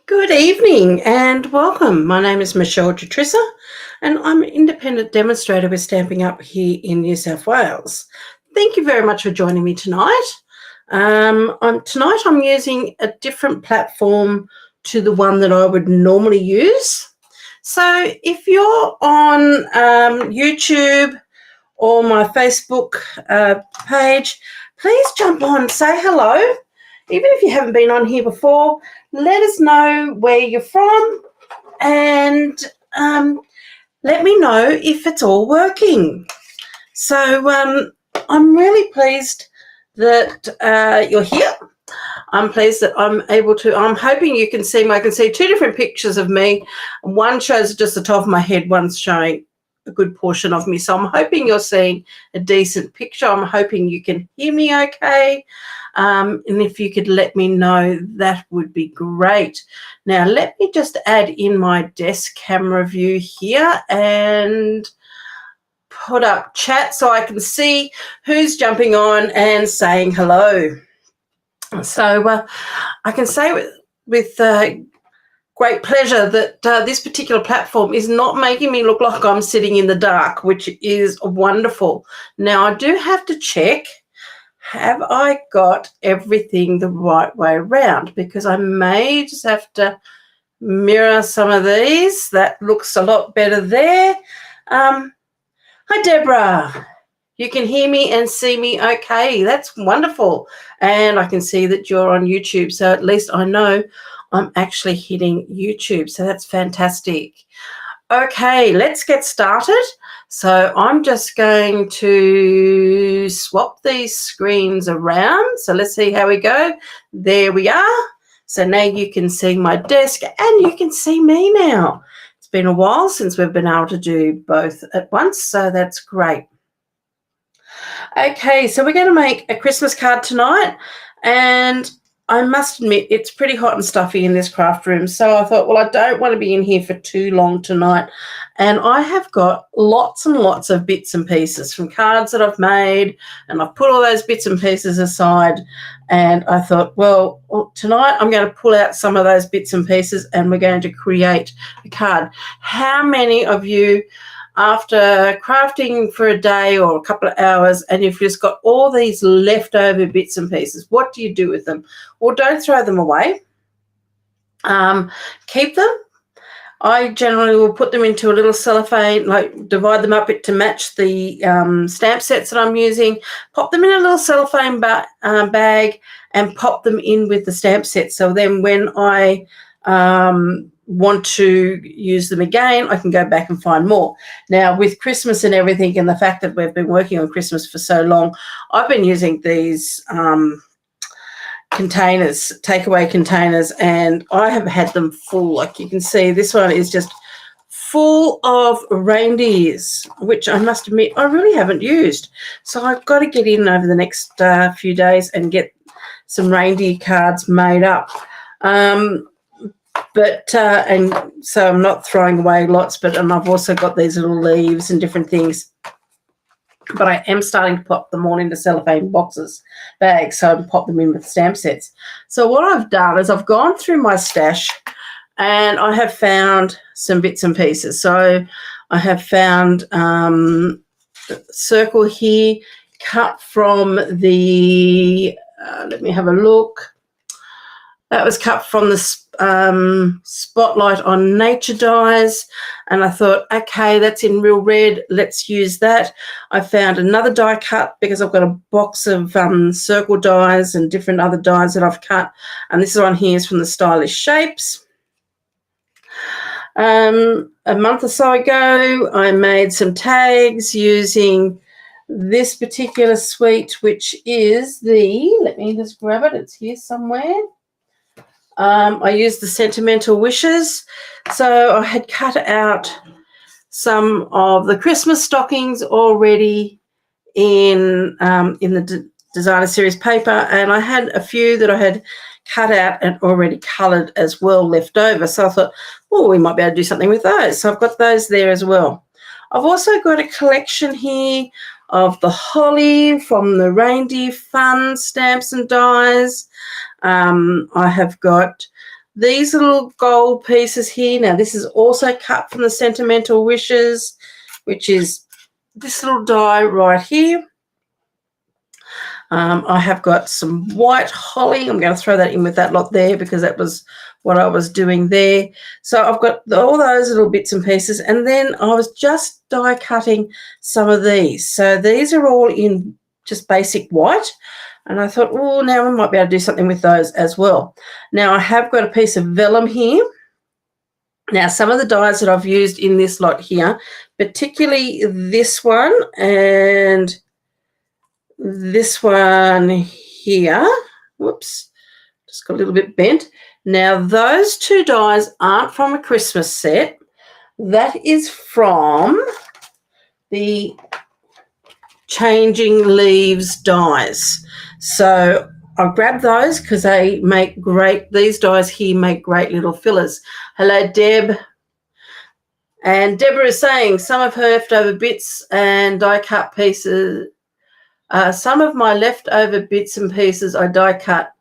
Good evening and welcome. My name is Michele and I'm an independent demonstrator with Stamping Up here in New South Wales. Thank you very much for joining me tonight. Tonight I'm using a different platform to the one that I would normally use. So if you're on YouTube or my Facebook page, please jump on, say hello. Even if you haven't been on here before, let us know where you're from and let me know if it's all working. So I'm really pleased that you're here. I'm pleased that I'm hoping you can see I can see two different pictures of me. One shows just the top of my head, one's showing a good portion of me. So I'm hoping you're seeing a decent picture. I'm hoping you can hear me okay. And if you could let me know, that would be great. Now, let me just add in my desk camera view here and put up chat so I can see who's jumping on and saying hello. So I can say with great pleasure that this particular platform is not making me look like I'm sitting in the dark, which is wonderful. Now, I do have to check, have I got everything the right way around? Because I may just have to mirror some of these. That looks a lot better there. Hi, Deborah. You can hear me and see me okay. That's wonderful. And I can see that you're on YouTube, so at least I know I'm actually hitting YouTube, so that's fantastic. Okay, let's get started. So I'm just going to swap these screens around. So let's see how we go. There we are. So now you can see my desk and you can see me now. It's been a while since we've been able to do both at once, so that's great. Okay, so we're going to make a Christmas card tonight, and I must admit it's pretty hot and stuffy in this craft room, so I thought, well, I don't want to be in here for too long tonight, and I have got lots and lots of bits and pieces from cards that I've made, and I've put all those bits and pieces aside, and I thought, well, tonight I'm going to pull out some of those bits and pieces and we're going to create a card. How many of you, after crafting for a day or a couple of hours, and you've just got all these leftover bits and pieces, what do you do with them? Well, don't throw them away. Keep them. I generally will put them into a little cellophane, like divide them up to match the stamp sets that I'm using, pop them in a little cellophane bag and pop them in with the stamp set. So then when I want to use them again, I can go back and find more. Now, with Christmas and everything, and the fact that we've been working on Christmas for so long, I've been using these containers, takeaway containers, and I have had them full. Like you can see, this one is just full of reindeers, which I must admit I really haven't used. So I've got to get in over the next few days and get some reindeer cards made up. And so I'm not throwing away lots, and I've also got these little leaves and different things. But I am starting to pop them all into cellophane bags, so I can pop them in with stamp sets. So what I've done is I've gone through my stash and I have found some bits and pieces. So I have found a circle here cut from the, let me have a look. That was cut from the Spotlight on Nature dies, and I thought, okay, that's in real red, let's use that. I found another die cut because I've got a box of circle dies and different other dies that I've cut, and this one here is from the Stylish Shapes. A month or so ago, I made some tags using this particular suite, which is let me just grab it, it's here somewhere. I used the Sentimental Wishes. So I had cut out some of the Christmas stockings already in the designer series paper, and I had a few that I had cut out and already coloured as well left over. So I thought, well, we might be able to do something with those. So I've got those there as well. I've also got a collection here of the holly from the Reindeer Fun stamps and dies. I have got these little gold pieces here. Now, this is also cut from the Sentimental Wishes, which is this little die right here. I have got some white holly. I'm going to throw that in with that lot there because that was what I was doing there. So I've got all those little bits and pieces. And then I was just die cutting some of these. So these are all in just basic white. And I thought, oh, now I might be able to do something with those as well. Now I have got a piece of vellum here. Now, some of the dies that I've used in this lot here, particularly this one and this one here, whoops, just got a little bit bent. Now, those two dies aren't from a Christmas set. That is from the Changing Leaves dies. So I grabbed those because they make great, these dies here make great little fillers. Hello, Deb. And Deborah is saying some of her leftover bits and die cut pieces, some of my leftover bits and pieces I die cut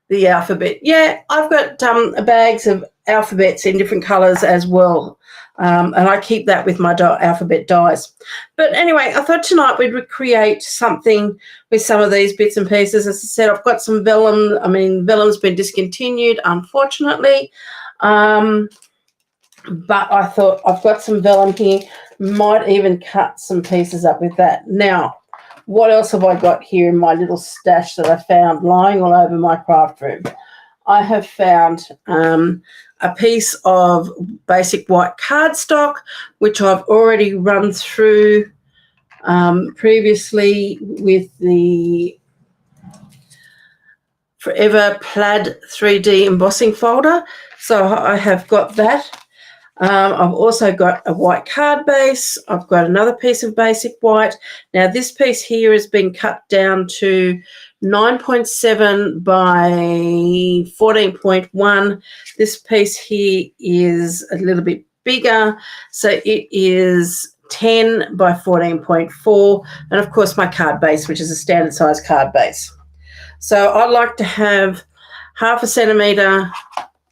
the alphabet. Yeah, I've got bags of alphabets in different colours as well. And I keep that with my alphabet dies. But anyway, I thought tonight we'd recreate something with some of these bits and pieces. As I said, I've got some vellum. I mean, vellum's been discontinued, unfortunately. But I thought I've got some vellum here. Might even cut some pieces up with that. Now, what else have I got here in my little stash that I found lying all over my craft room? I have found a piece of basic white cardstock, which I've already run through previously with the Forever Plaid 3D embossing folder. So I have got that. I've also got a white card base. I've got another piece of basic white. Now, this piece here has been cut down to 9.7 by 14.1. This piece here is a little bit bigger. So it is 10 by 14.4. And, of course, my card base, which is a standard size card base. So I like to have 1/2 centimetre,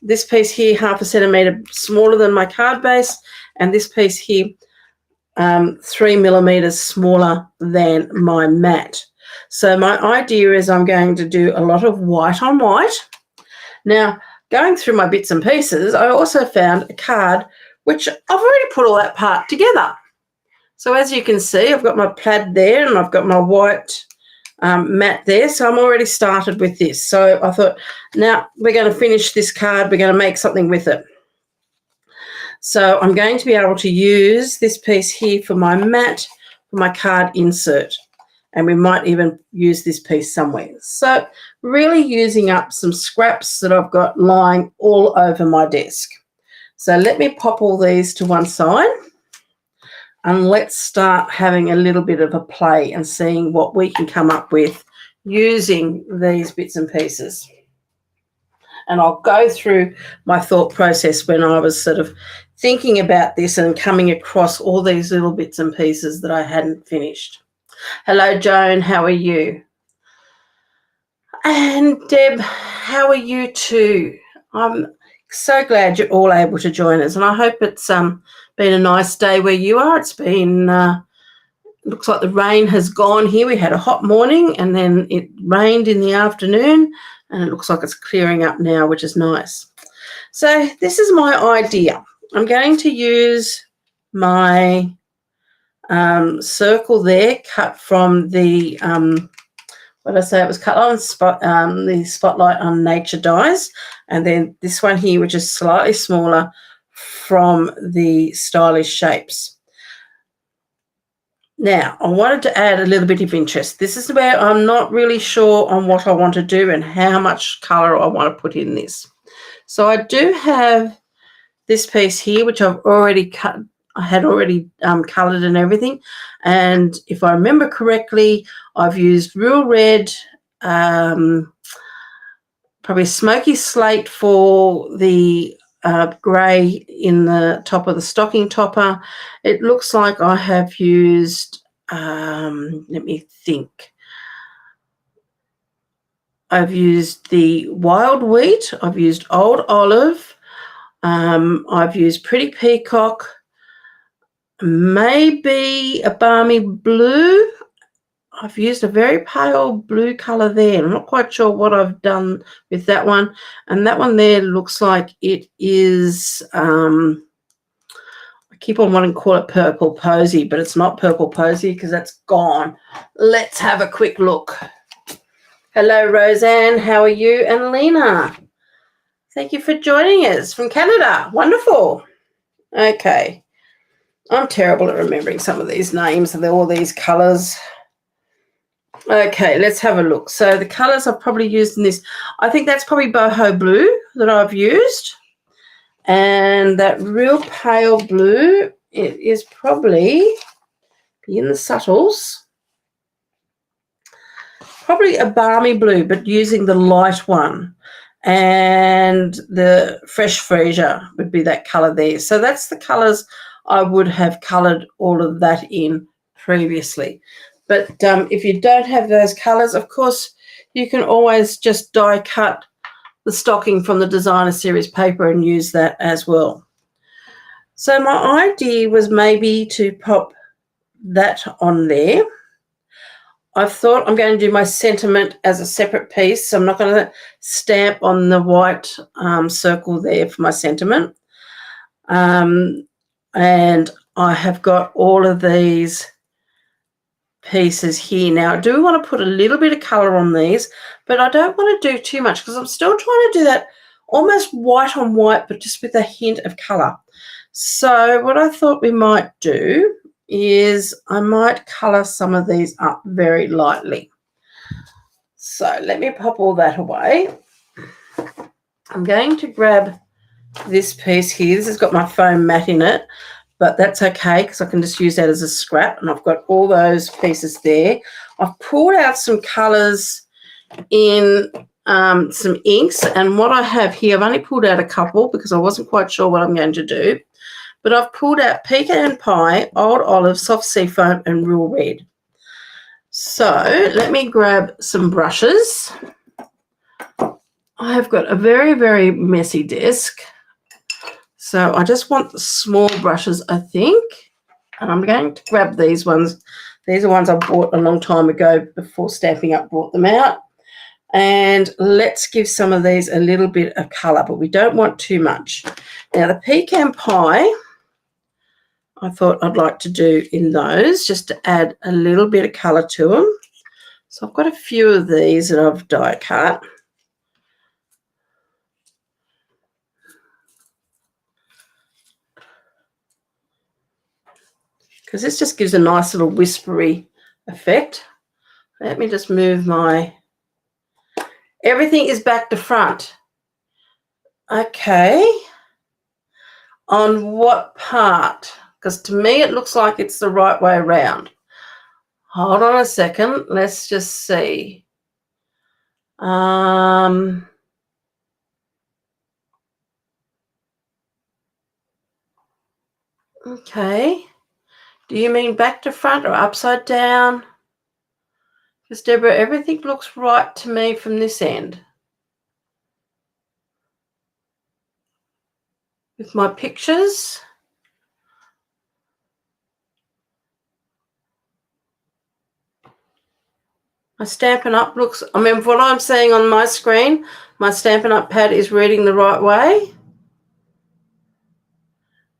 this piece here 1/2 centimetre smaller than my card base, and this piece here 3 millimetres smaller than my mat. So my idea is I'm going to do a lot of white on white. Now, going through my bits and pieces, I also found a card which I've already put all that part together. So as you can see, I've got my plaid there and I've got my white mat there. So I'm already started with this. So I thought, now we're going to finish this card. We're going to make something with it. So I'm going to be able to use this piece here for my mat, for my card insert. And we might even use this piece somewhere. So really using up some scraps that I've got lying all over my desk. So let me pop all these to one side. And let's start having a little bit of a play and seeing what we can come up with using these bits and pieces. And I'll go through my thought process when I was sort of thinking about this and coming across all these little bits and pieces that I hadn't finished. Hello, Joan. How are you? And Deb, how are you too? I'm so glad you're all able to join us, and I hope it's been a nice day where you are. It's been, looks like the rain has gone here. We had a hot morning and then it rained in the afternoon, and it looks like it's clearing up now, which is nice. So this is my idea. I'm going to use my circle there cut from the what did I say? It was cut on the Spotlight on Nature dies, and then this one here, which is slightly smaller, from the Stylish Shapes. Now, I wanted to add a little bit of interest. This is where I'm not really sure on what I want to do and how much colour I want to put in this. So I do have this piece here, which I've already cut. I had already coloured and everything. And if I remember correctly, I've used real red, probably smoky slate for the grey in the top of the stocking topper. It looks like I have used, let me think. I've used the wild wheat. I've used old olive. I've used pretty peacock. Maybe a balmy blue. I've used a very pale blue colour there. I'm not quite sure what I've done with that one. And that one there looks like it is, I keep on wanting to call it purple posy, but it's not purple posy because that's gone. Let's have a quick look. Hello, Roseanne. How are you? And Lena. Thank you for joining us from Canada. Wonderful. Okay. I'm terrible at remembering some of these names and all these colours. Okay, let's have a look. So the colours I've probably used in this, I think that's probably boho blue that I've used. And that real pale blue, it is probably in the subtles. Probably a balmy blue, but using the light one. And the fresh freesia would be that colour there. So that's the colours I would have coloured all of that in previously. But if you don't have those colours, of course, you can always just die cut the stocking from the designer series paper and use that as well. So my idea was maybe to pop that on there. I've thought I'm going to do my sentiment as a separate piece. So I'm not going to stamp on the white circle there for my sentiment. And I have got all of these pieces here. Now, I do want to put a little bit of colour on these, but I don't want to do too much because I'm still trying to do that almost white on white, but just with a hint of colour. So what I thought we might do is I might colour some of these up very lightly. So let me pop all that away. I'm going to grab this piece here. This has got my foam mat in it, but that's okay because I can just use that as a scrap, and I've got all those pieces there. I've pulled out some colours in some inks, and what I have here, I've only pulled out a couple because I wasn't quite sure what I'm going to do, but I've pulled out Pecan Pie, Old Olive, Soft Seafoam, and Real Red. So let me grab some brushes. I have got a very, very messy desk. So I just want the small brushes, I think. And I'm going to grab these ones. These are ones I bought a long time ago before Stamping Up brought them out. And let's give some of these a little bit of colour, but we don't want too much. Now the Pecan Pie, I thought I'd like to do in those just to add a little bit of colour to them. So I've got a few of these that I've die cut. Because this just gives a nice little whispery effect. Let me just move my... Everything is back to front. Okay. On what part? Because to me it looks like it's the right way around. Hold on a second. Let's just see. Okay. Do you mean back to front or upside down? Because, Deborah, everything looks right to me from this end. With my pictures. My Stampin' Up looks, I mean, what I'm seeing on my screen, my Stampin' Up pad is reading the right way.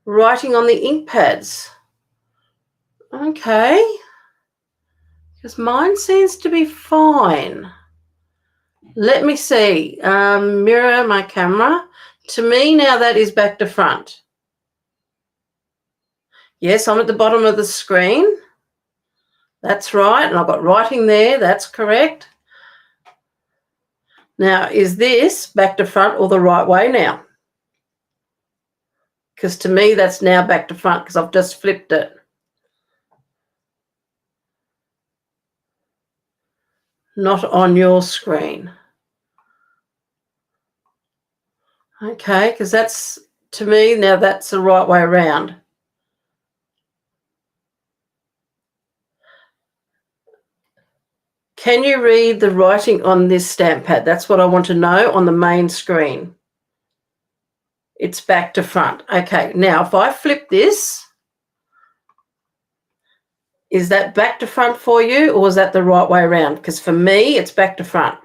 Writing on the ink pads. Okay. Because mine seems to be fine. Let me see. Mirror my camera. To me now that is back to front. Yes, I'm at the bottom of the screen. That's right. And I've got writing there. That's correct. Now, is this back to front or the right way now? Because to me, that's now back to front because I've just flipped it. Not on your screen. Okay, because that's, to me, now that's the right way around. Can you read the writing on this stamp pad? That's what I want to know on the main screen. It's back to front. Okay, now if I flip this, is that back to front for you, or is that the right way around? Because for me, it's back to front.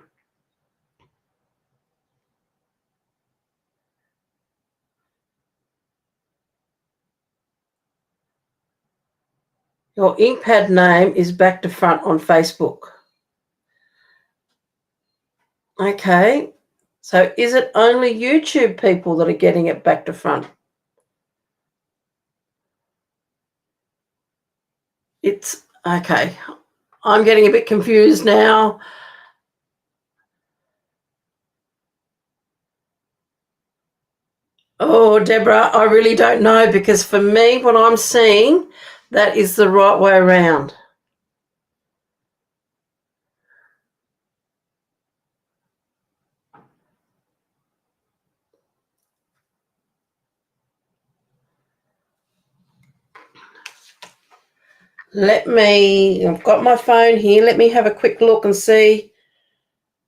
Your ink pad name is back to front on Facebook. Okay, so is it only YouTube people that are getting it back to front? It's okay. I'm getting a bit confused now. Oh, Deborah, I really don't know, because for me, what I'm seeing, that is the right way around. I've got my phone here. Let me have a quick look and see,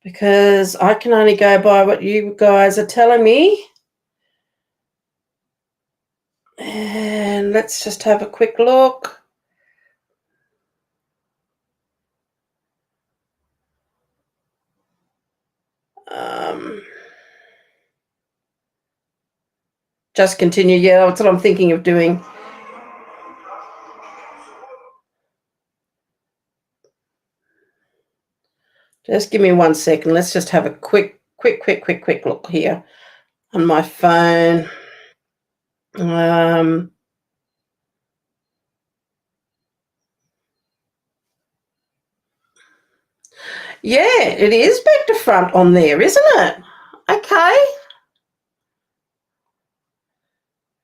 because I can only go by what you guys are telling me. And let's just have a quick look. Just continue. Yeah, that's what I'm thinking of doing. Just give me 1 second. Let's just have a quick look here on my phone. Yeah, it is back to front on there, isn't it? Okay.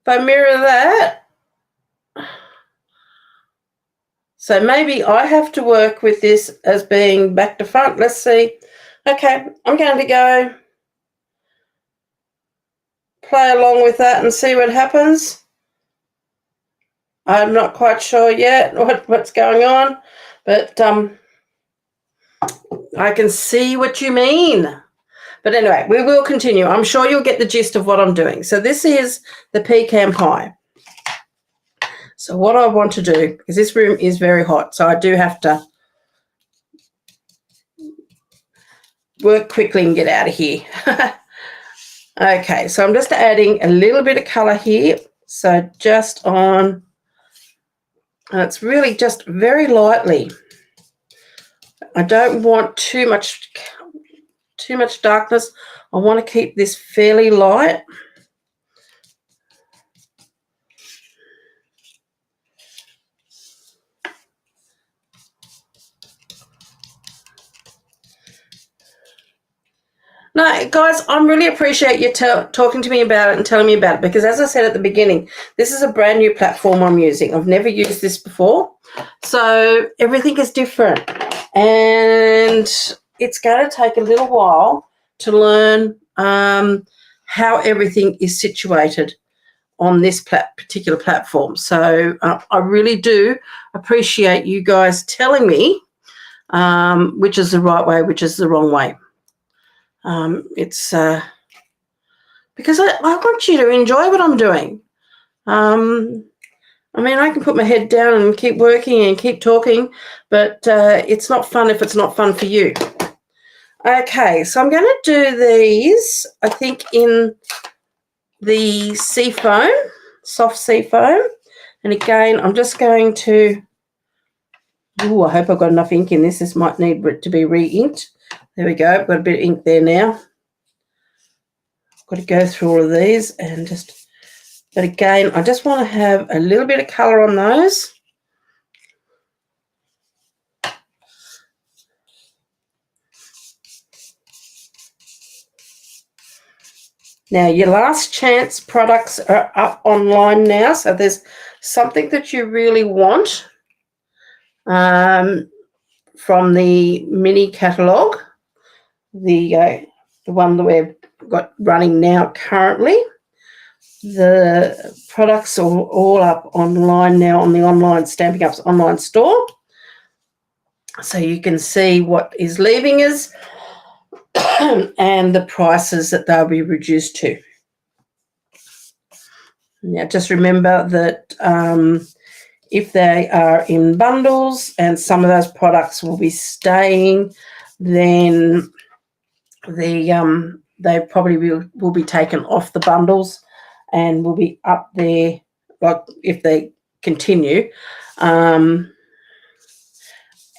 If I mirror that, so maybe I have to work with this as being back to front. Let's see. Okay, I'm going to go play along with that and see what happens. I'm not quite sure yet what's going on, but I can see what you mean. But anyway, we will continue. I'm sure you'll get the gist of what I'm doing. So this is the pecan pie. So what I want to do, because this room is very hot, so I do have to work quickly and get out of here. Okay, so I'm just adding a little bit of colour here. So just on, and it's really just very lightly. I don't want too much darkness. I want to keep this fairly light. No, guys, I really appreciate you talking to me about it and telling me about it, because as I said at the beginning, this is a brand new platform I'm using. I've never used this before. So everything is different, and it's going to take a little while to learn how everything is situated on this particular platform. So I really do appreciate you guys telling me which is the right way, which is the wrong way. It's because I want you to enjoy what I'm doing. I mean, I can put my head down and keep working and keep talking, but it's not fun if it's not fun for you. Okay, so I'm going to do these, I think, in the seafoam, soft seafoam. And again, I'm just going to, I hope I've got enough ink in this. This might need to be re-inked. There we go. I've got a bit of ink there now. Got to go through all of these and just, but again, I just want to have a little bit of colour on those. Now, your last chance products are up online now, so there's something that you really want from the mini catalogue, the one that we've got running now currently. The products are all up online now on the online Stampin' Up's online store. so you can see what is leaving us and the prices that they'll be reduced to. Now, just remember that if they are in bundles and some of those products will be staying, then they probably will be taken off the bundles and will be up there, like if they continue.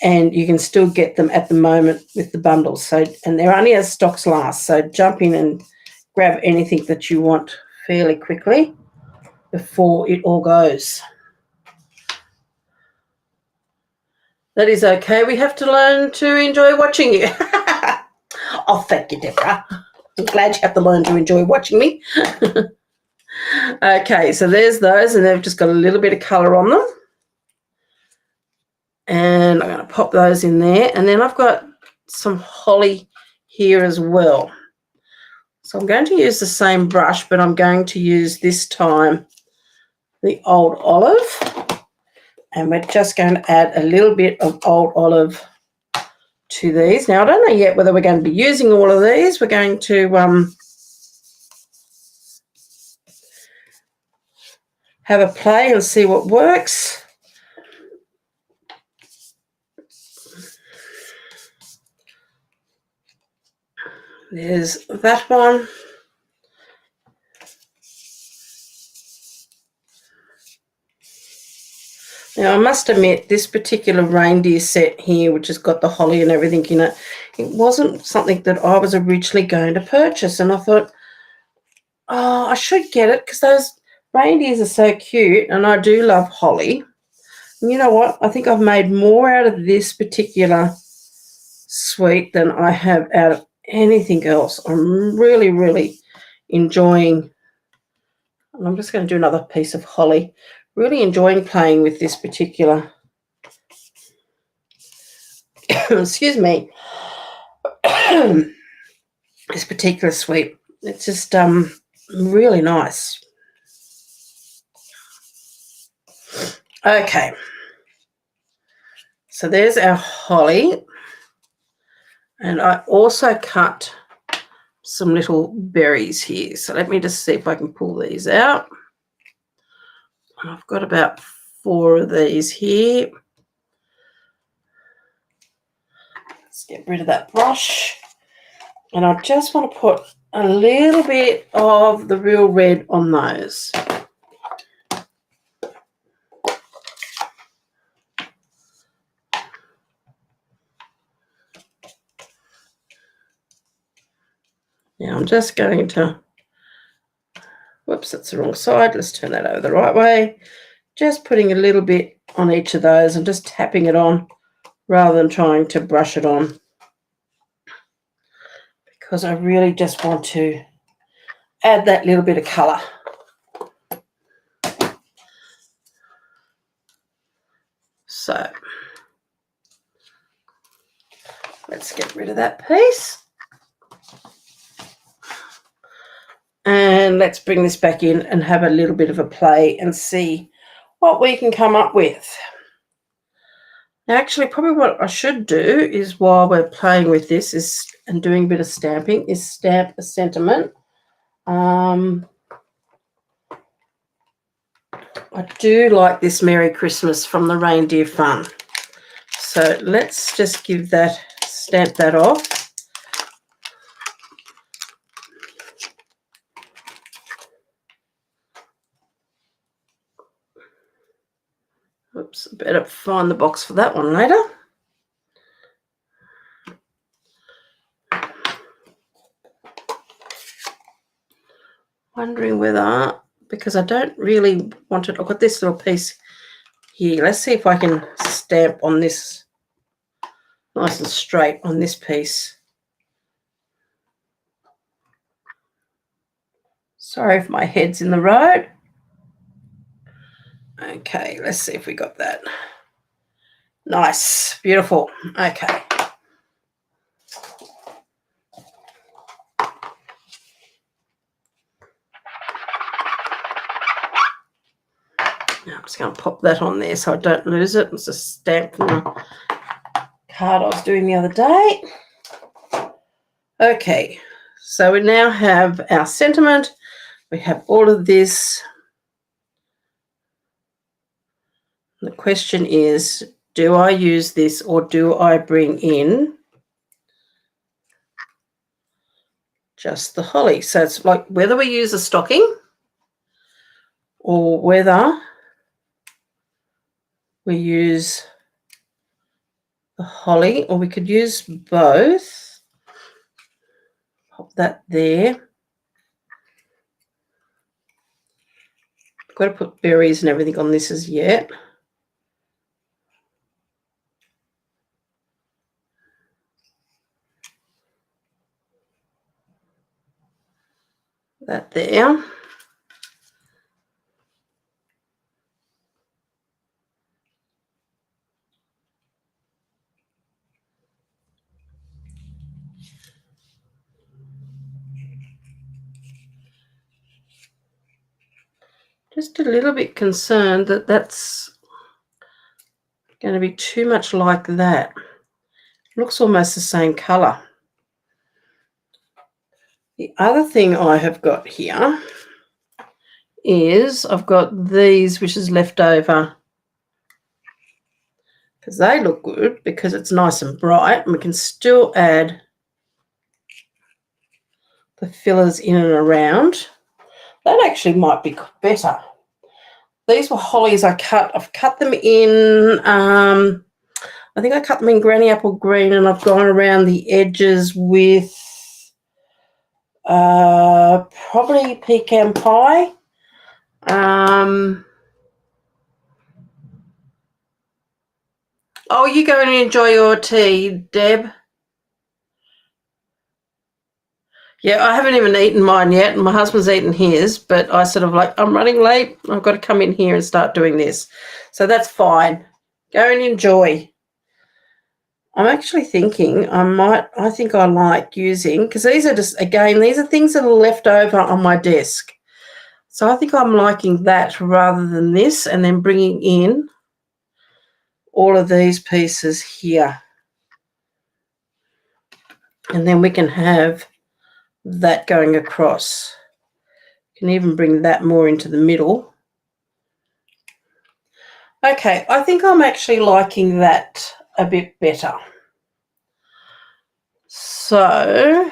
And you can still get them at the moment with the bundles. So, and they're only as stocks last. So jump in and grab anything that you want fairly quickly before it all goes. That is okay. We have to learn to enjoy watching you. Oh, thank you, Deborah. I'm glad you have to learn to enjoy watching me. Okay, so there's those, and they've just got a little bit of colour on them. And I'm going to pop those in there. And then I've got some holly here as well. So I'm going to use the same brush, but I'm going to use this time the old olive. And we're just going to add a little bit of old olive to these. Now, I don't know yet whether we're going to be using all of these. We're going to have a play and see what works. There's that one. Now, I must admit, this particular reindeer set here, which has got the holly and everything in it, it wasn't something that I was originally going to purchase. And I thought, oh, I should get it because those reindeers are so cute and I do love holly. And you know what? I think I've made more out of this particular sweet than I have out of anything else. I'm really, really enjoying, and I'm just going to do another piece of holly, really enjoying playing with this particular, excuse me, this particular sweet. It's just really nice. Okay, so there's our holly, and I also cut some little berries here. So let me just see if I can pull these out. I've got about 4 of these here. Let's get rid of that brush. And I just want to put a little bit of the real red on those. Now I'm just going to, whoops, that's the wrong side. Let's turn that over the right way. Just putting a little bit on each of those and just tapping it on rather than trying to brush it on, because I really just want to add that little bit of colour. So let's get rid of that piece. And let's bring this back in and have a little bit of a play and see what we can come up with. Now, actually, probably what I should do is, while we're playing with this and doing a bit of stamping, is stamp a sentiment. I do like this Merry Christmas from the Reindeer Fun. So let's just stamp that off. Oops, I better find the box for that one later. Wondering whether, because I don't really want it, I've got this little piece here. Let's see if I can stamp on this nice and straight on this piece. Sorry if my head's in the road. Okay, let's see if we got that. Nice, beautiful. Okay. Now I'm just going to pop that on there so I don't lose it. It's a stamp from a card I was doing the other day. Okay, so we now have our sentiment. We have all of this. The question is, do I use this or do I bring in just the holly? So it's like whether we use a stocking or whether we use the holly, or we could use both. Pop that there. I've got to put berries and everything on this as yet. That there. Just a little bit concerned that that's going to be too much like that. It looks almost the same colour. The other thing I have got here is I've got these, which is left over, because they look good because it's nice and bright, and we can still add the fillers in and around. That actually might be better. These were hollies I cut. I've cut them in, I think I cut them in granny apple green, and I've gone around the edges with probably pecan pie. Oh, you go and enjoy your tea, Deb. Yeah, I haven't even eaten mine yet, and my husband's eaten his, but I sort of like, I'm running late. I've got to come in here and start doing this. So that's fine. Go and enjoy. I'm actually thinking I think I like using, because these are just, again, these are things that are left over on my desk. So I think I'm liking that rather than this, and then bringing in all of these pieces here. And then we can have that going across. You can even bring that more into the middle. Okay, I think I'm actually liking that a bit better. So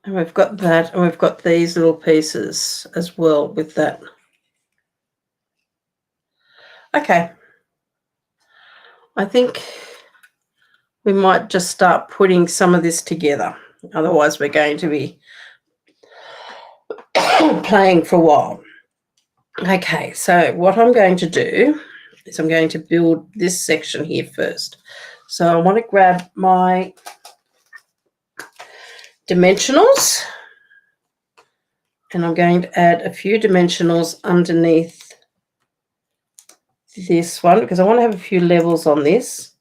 and we've got that, and we've got these little pieces as well with that. Okay. I think we might just start putting some of this together. Otherwise, we're going to be playing for a while. Okay, so what I'm going to do is I'm going to build this section here first. So I want to grab my dimensionals, and I'm going to add a few dimensionals underneath this one because I want to have a few levels on this.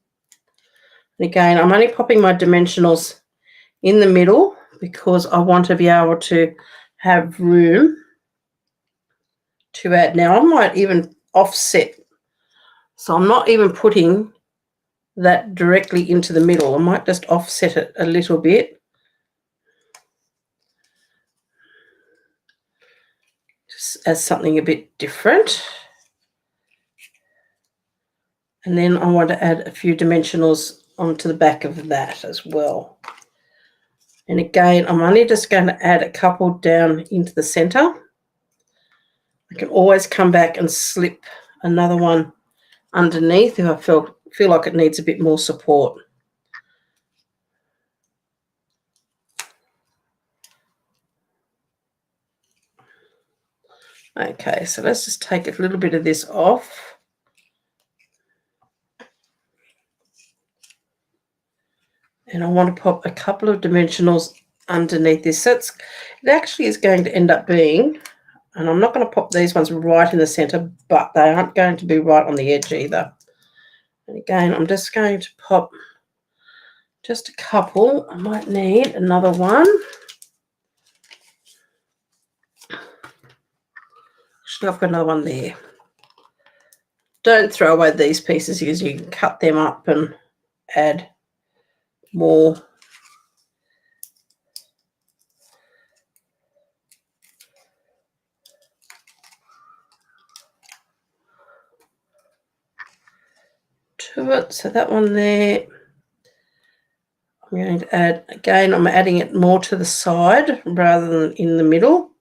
And again, I'm only popping my dimensionals in the middle because I want to be able to have room to add. Now I might even offset, so I'm not even putting that directly into the middle. I might just offset it a little bit, just as something a bit different. And then I want to add a few dimensionals onto the back of that as well. And again, I'm only just going to add a couple down into the center. I can always come back and slip another one underneath if I feel like it needs a bit more support. Okay, so let's just take a little bit of this off. And I want to pop a couple of dimensionals underneath this. So it actually is going to end up being, and I'm not going to pop these ones right in the center, but they aren't going to be right on the edge either. And again, I'm just going to pop just a couple. I might need another one. Actually, I've got another one there. Don't throw away these pieces because you can cut them up and add more. To it. So that one there, I'm going to add, again, I'm adding it more to the side rather than in the middle.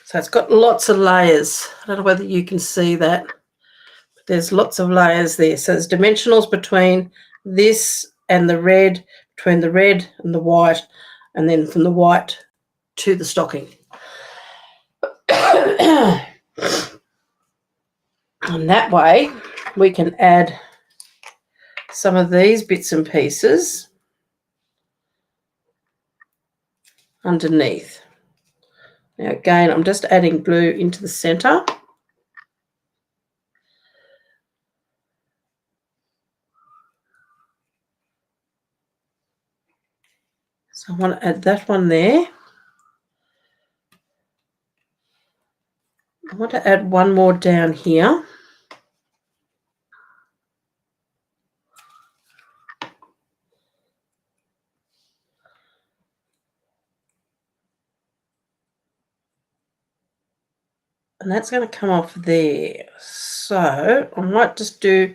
So it's got lots of layers. I don't know whether you can see that. But there's lots of layers there. So there's dimensionals between this and the red, between the red and the white, and then from the white to the stocking. And that way we can add some of these bits and pieces underneath. Now again, I'm just adding glue into the center. So I want to add that one there. I want to add one more down here. And that's going to come off there. So I might just do,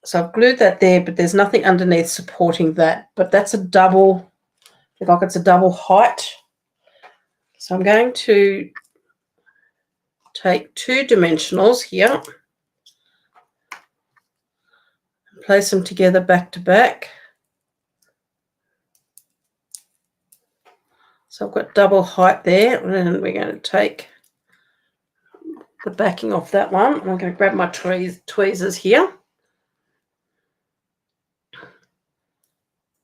so I've glued that there, but there's nothing underneath supporting that. But that's a double, like it's a double height. So I'm going to take two dimensionals here, place them together back to back. So I've got double height there, and then we're going to take the backing off that one. I'm going to grab my tweezers here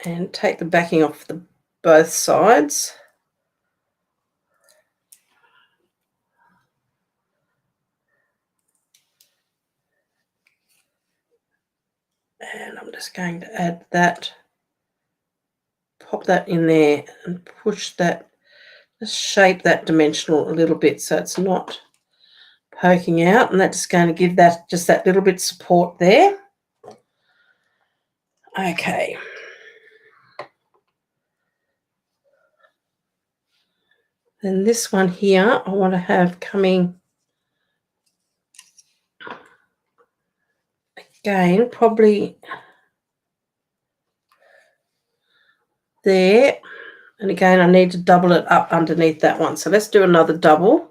and take the backing off both sides. And I'm just going to add that, pop that in there and push that, just shape that dimensional a little bit so it's not poking out, and that's going to give that just that little bit support there. Okay. Then this one here, I want to have coming again, probably there. And again, I need to double it up underneath that one. So let's do another double.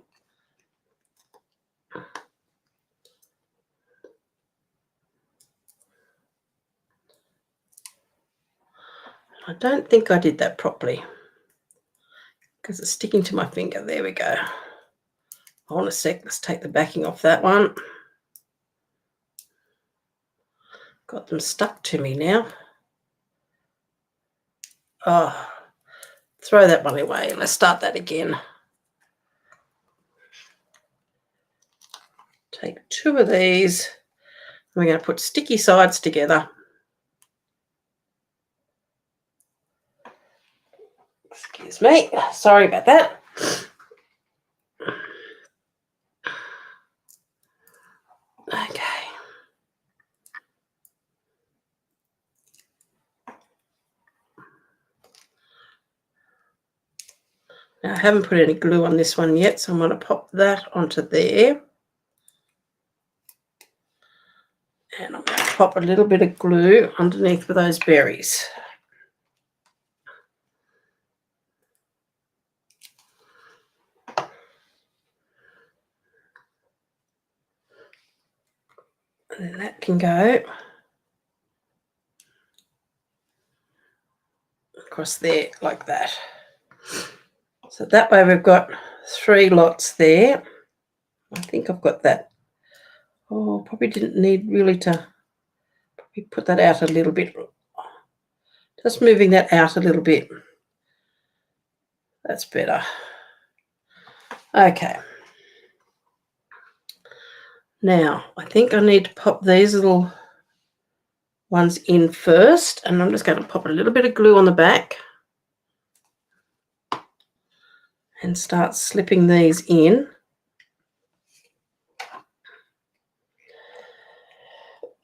I don't think I did that properly because it's sticking to my finger. There we go. Hold on a sec. Let's take the backing off that one. Got them stuck to me now. Oh, throw that one away. Let's start that again. Take two of these. We're going to put sticky sides together. Excuse me. Sorry about that. Okay. Now, I haven't put any glue on this one yet, so I'm going to pop that onto there. And I'm going to pop a little bit of glue underneath with those berries. And then that can go across there like that. So that way we've got 3 lots there. I think I've got that. Oh, probably didn't need really to probably put that out a little bit. Just moving that out a little bit. That's better. Okay. Now, I think I need to pop these little ones in first, and I'm just going to pop a little bit of glue on the back. and start slipping these in.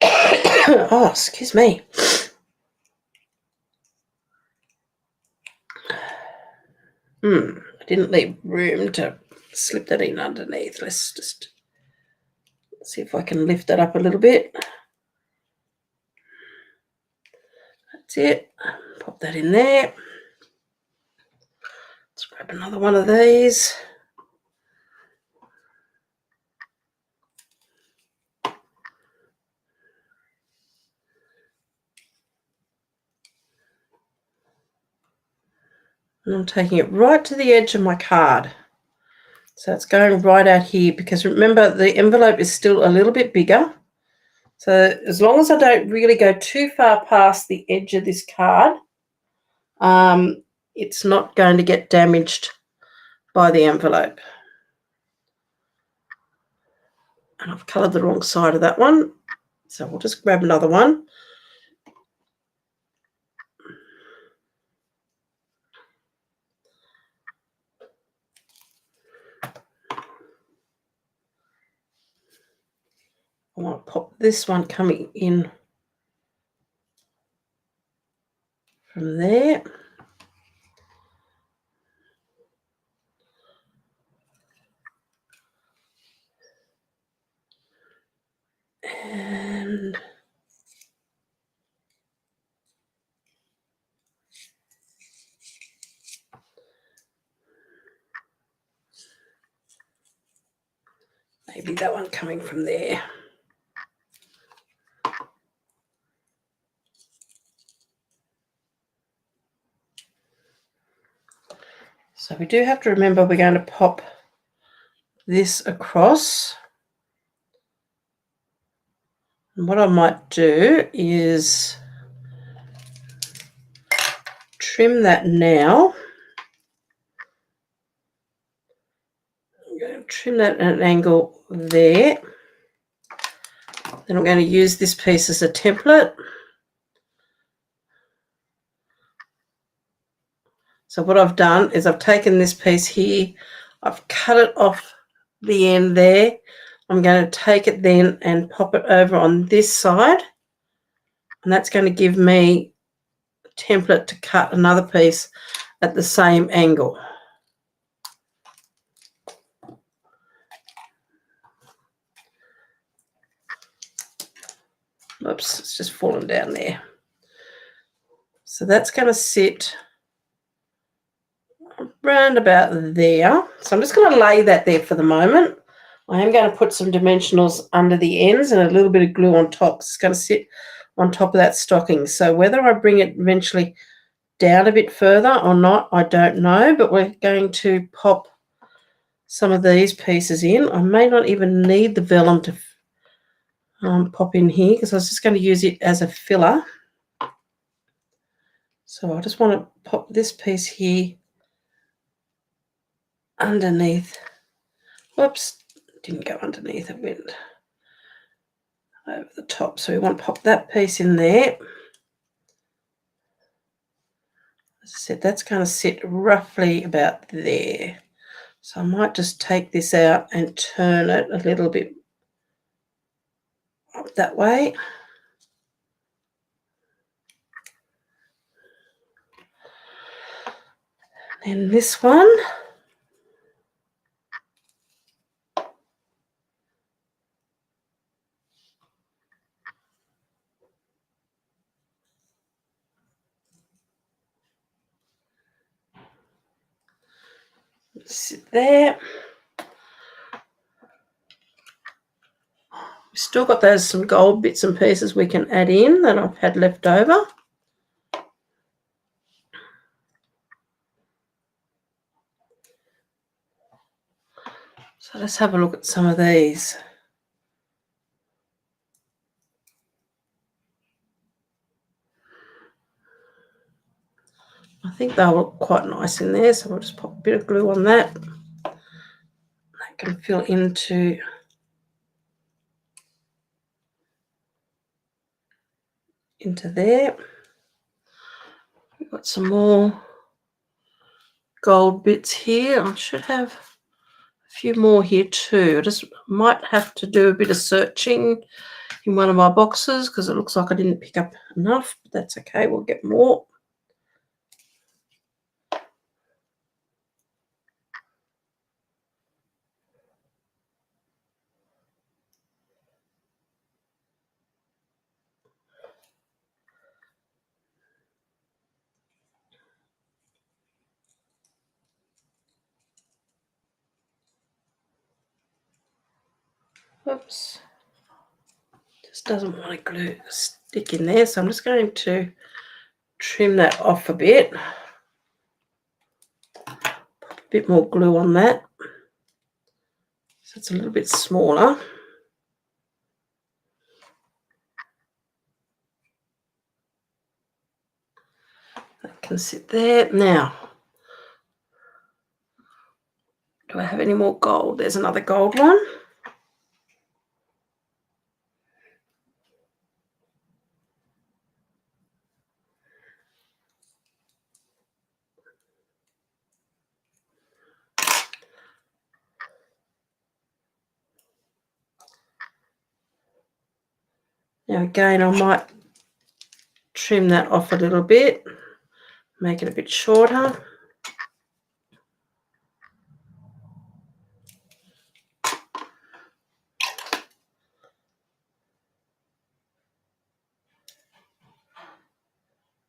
Oh, excuse me. I didn't leave room to slip that in underneath. Let's just see if I can lift that up a little bit. That's it. Pop that in there. Let's grab another one of these. And I'm taking it right to the edge of my card. So it's going right out here, because remember the envelope is still a little bit bigger. So as long as I don't really go too far past the edge of this card, it's not going to get damaged by the envelope. And I've coloured the wrong side of that one. So we'll just grab another one. I want to pop this one coming in from there. And maybe that one coming from there. So we do have to remember we're going to pop this across. And what I might do is trim that now. I'm going to trim that at an angle there. Then I'm going to use this piece as a template. So what I've done is I've taken this piece here, I've cut it off the end there. I'm going to take it then and pop it over on this side, and that's going to give me a template to cut another piece at the same angle. Oops, it's just fallen down there. So that's going to sit around about there. So I'm just going to lay that there for the moment. I am going to put some dimensionals under the ends and a little bit of glue on top. It's going to sit on top of that stocking. So whether I bring it eventually down a bit further or not, I don't know, but we're going to pop some of these pieces in. I may not even need the vellum to pop in here, because I was just going to use it as a filler. So I just want to pop this piece here underneath. Whoops, didn't go underneath, it went over the top. So we want to pop that piece in there. As I said, that's going to sit roughly about there. So I might just take this out and turn it a little bit up that way. And this one, sit there. We've still got those some gold bits and pieces we can add in that I've had left over. So let's have a look at some of these. I think they'll look quite nice in there, so we'll just pop a bit of glue on that. That can fill into there. We've got some more gold bits here. I should have a few more here too. I just might have to do a bit of searching in one of my boxes because it looks like I didn't pick up enough, but that's okay. We'll get more. Oops. Just doesn't want to glue stick in there, so I'm just going to trim that off a bit. Put a bit more glue on that so it's a little bit smaller. That can sit there. Now, do I have any more gold? There's another gold one. Now again, I might trim that off a little bit, make it a bit shorter.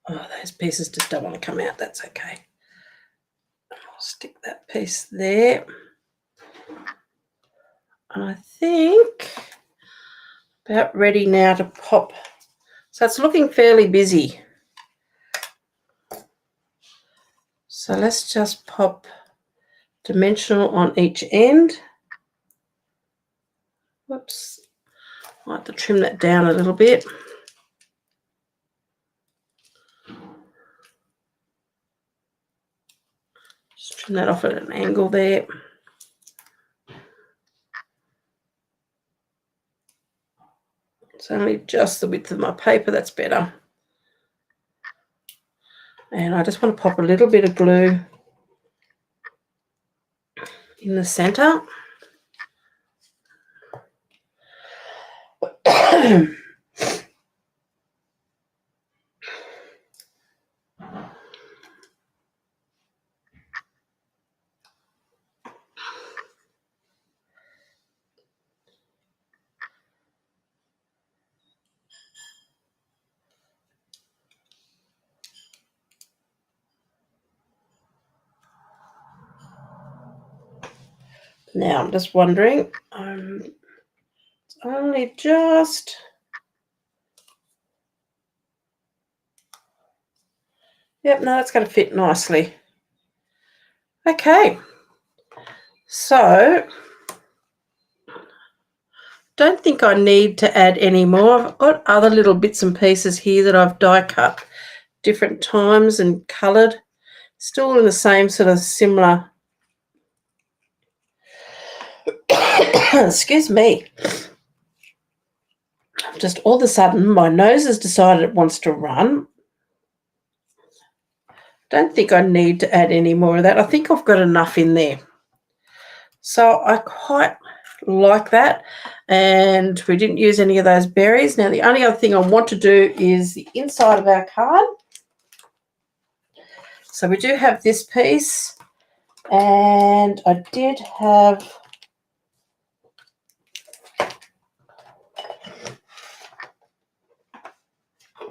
Oh, those pieces just don't want to come out. That's okay. I'll stick that piece there. And I think about ready now to pop. So it's looking fairly busy. So let's just pop dimensional on each end. Whoops. I'll have to trim that down a little bit. Just trim that off at an angle there. It's only just the width of my paper, that's better. And I just want to pop a little bit of glue in the center. Now I'm just wondering, it's only just, yep, no, that's going to fit nicely. Okay, so don't think I need to add any more. I've got other little bits and pieces here that I've die cut different times and coloured, still in the same sort of similar, excuse me, just all of a sudden my nose has decided it wants to run. Don't think I need to add any more of that. I think I've got enough in there. So I quite like that. And we didn't use any of those berries. Now the only other thing I want to do is the inside of our card. So we do have this piece, and I did have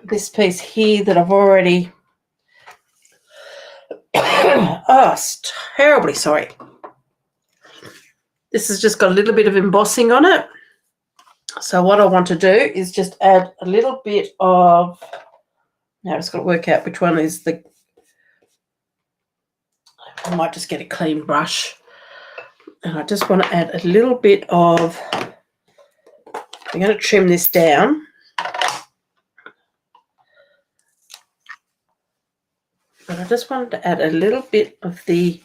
this piece here that I've already, oh, terribly sorry. This has just got a little bit of embossing on it. So what I want to do is just add a little bit of, now I've just got to work out which one is the, I might just get a clean brush. And I just want to add a little bit of, I'm going to trim this down. But I just wanted to add a little bit of the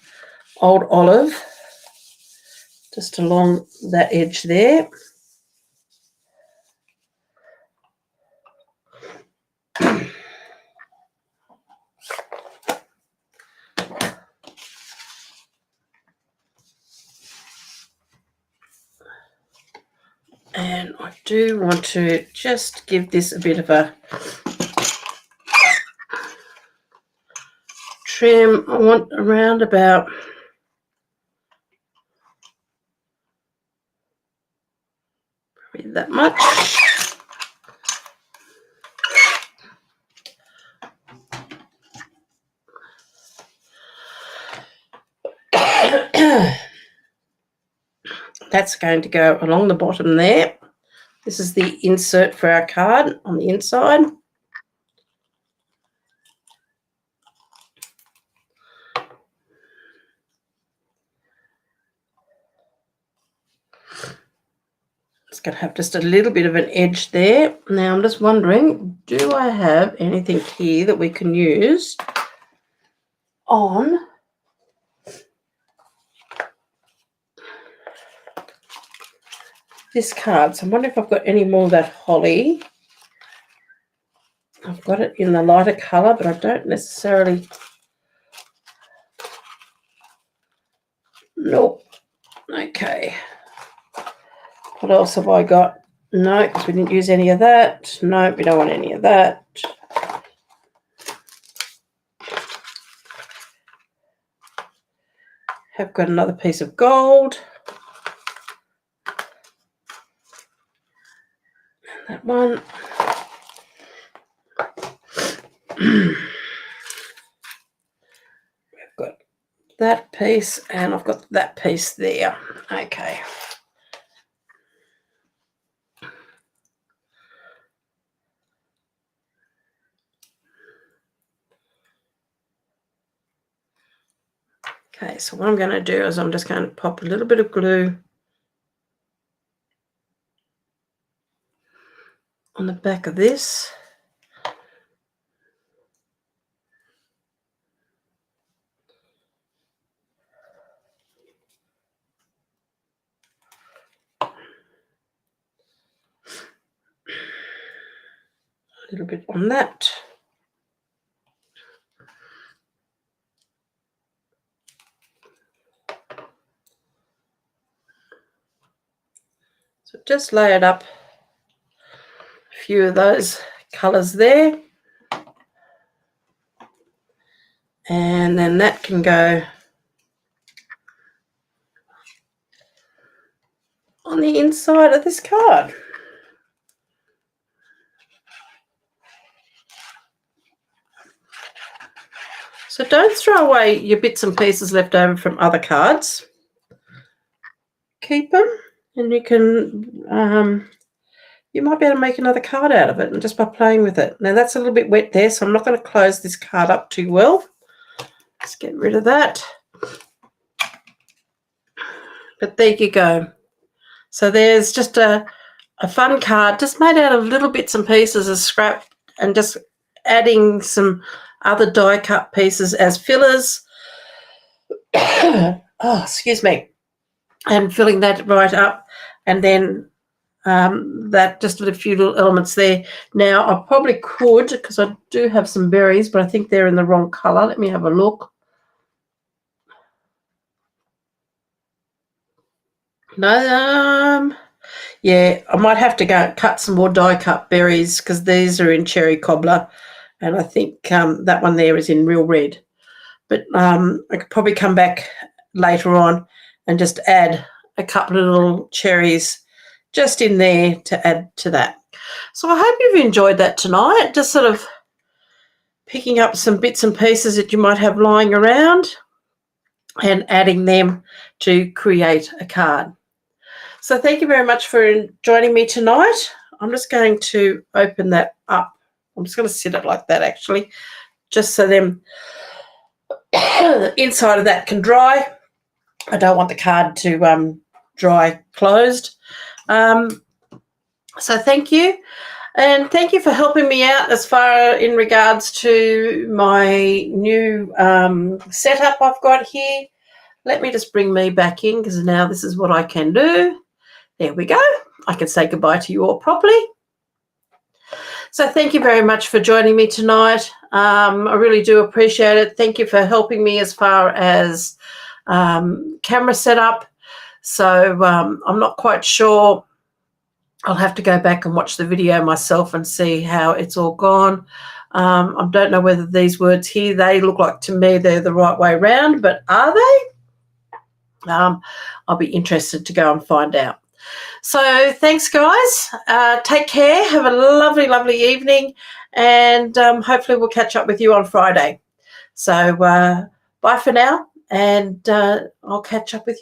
old olive just along that edge there. And I do want to just give this a bit of a trim. I want around about probably that much. That's going to go along the bottom there. This is the insert for our card on the inside. It's going to have just a little bit of an edge there. Now I'm just wondering, do I have anything here that we can use on this card? So I'm wondering if I've got any more of that holly. I've got it in the lighter colour, but I don't necessarily... Nope. Okay. What else have I got? No, because we didn't use any of that. No, we don't want any of that. Have got another piece of gold. That one. We've got that piece and I've got that piece there. Okay. Okay, so what I'm going to do is I'm just going to pop a little bit of glue on the back of this. A little bit on that. So just lay it up, a few of those colours there. And then that can go on the inside of this card. So don't throw away your bits and pieces left over from other cards. Keep them and you can, you might be able to make another card out of it and just by playing with it. Now that's a little bit wet there, so I'm not going to close this card up too well. Let's get rid of that. But there you go. So there's just a fun card just made out of little bits and pieces of scrap and just adding some other die cut pieces as fillers. Oh, excuse me. And filling that right up, and then that just with a few little elements there. Now I probably could, because I do have some berries, but I think they're in the wrong colour. Let me have a look. No, yeah, I might have to go cut some more die cut berries because these are in cherry cobbler, and I think that one there is in real red. But I could probably come back later on and just add a couple of little cherries just in there to add to that. So I hope you've enjoyed that tonight, just sort of picking up some bits and pieces that you might have lying around and adding them to create a card. So thank you very much for joining me tonight. I'm just going to open that up. I'm just going to sit it like that actually, just so then the inside of that can dry. I don't want the card to dry closed. So thank you. And thank you for helping me out as far in regards to my new setup I've got here. Let me just bring me back in because now this is what I can do. There we go. I can say goodbye to you all properly. So thank you very much for joining me tonight. I really do appreciate it. Thank you for helping me as far as camera setup. So I'm not quite sure I'll have to go back and watch the video myself and see how it's all gone. I don't know whether these words here, they look like to me they're the right way around, but are they? I'll be interested to go and find out. So thanks, guys. Take care. Have a lovely, lovely evening, and hopefully we'll catch up with you on Friday. So bye for now, and I'll catch up with you.